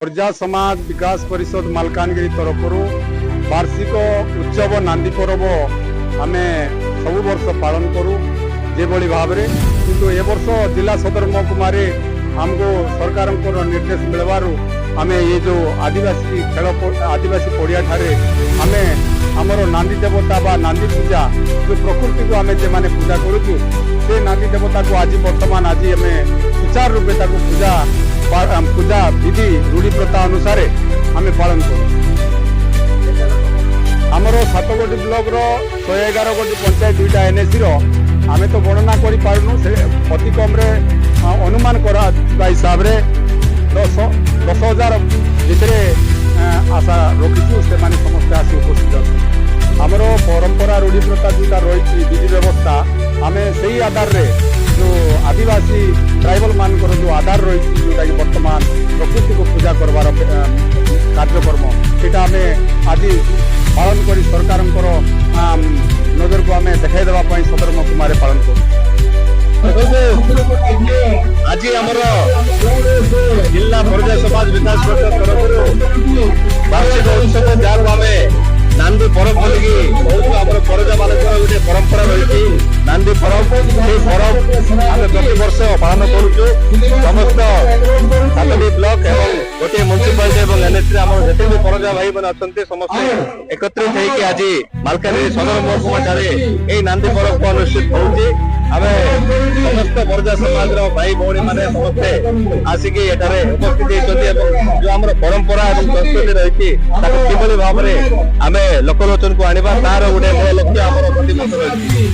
प्रजा समाज विकास परिषद मालकानगिरी तरफ वार्षिक उत्सव नांदी पर्व आम सब वर्ष पालन करूँ जेभली भाव में किंतु ए वर्ष जिला सदर महकुमार आमको सरकार निर्देश मिलवार आम ये जो आदिवासी खेल आदिवासी पड़िया ठारे आम आमर नांदी देवता बा नांदी पूजा जो प्रकृति को आम जे माने पूजा करूँ से नांदी देवता को आज बर्तमान आज आम सुचार रूपे पूजा विधि रूढ़ी प्रथा अनुसार आम पालन करूँ। आमर 7 गोटी ब्लॉक रो 111 गोटी पंचायत 2टा एनएसी रो आम तो गणना करि पारुनु से अति कम रे अनुमान करा हिसाब रे 10,000 भितर आशा रखीचु से माने समस्त आसी उपस्थित अच्छे आमर परंपरा रूढ़ी प्रथा जोटा रही विधि व्यवस्था आम से आधार रे जो आदिवासी ट्राइबल मान जो आधार रही जोटा कि वर्तमान प्रकृति को पूजा करवार कार्यक्रम सेटा आम आज पालन कर सरकार नजर को आम देखा देवाई सदर महकुमार पालन कर आज आमर जिला प्रजा समाज विकास परिषद तरफ वार्षिक उत्सव जहाँ आम नांदी पर्व बोलिकी बहुत प्रजा मान गोटे परंपरा रही नांदी पर्व से पर्व आम प्रति वर्ष पालन करुचु समस्त 7टी ब्लॉक एवं गोटे म्यूनिसिपालिटी और एनएसी आम जिते भी प्रजा भाई मैंने अच्छा समस्त एकत्रित होकर आज मालकानगिरी सदर महकुमा ठारे यही नांदी पर्व को अनुष्ठित होउछि आम समस्त प्रजा समाज भाई भौणी मैंने समस्ते आसिक उपस्थित होती जो आम परंपरा और संस्कृति रही किभली भाव में आम लोकलोचन को आने तार गोटे मूल लक्ष्य आम प्रतिबद्ध रही।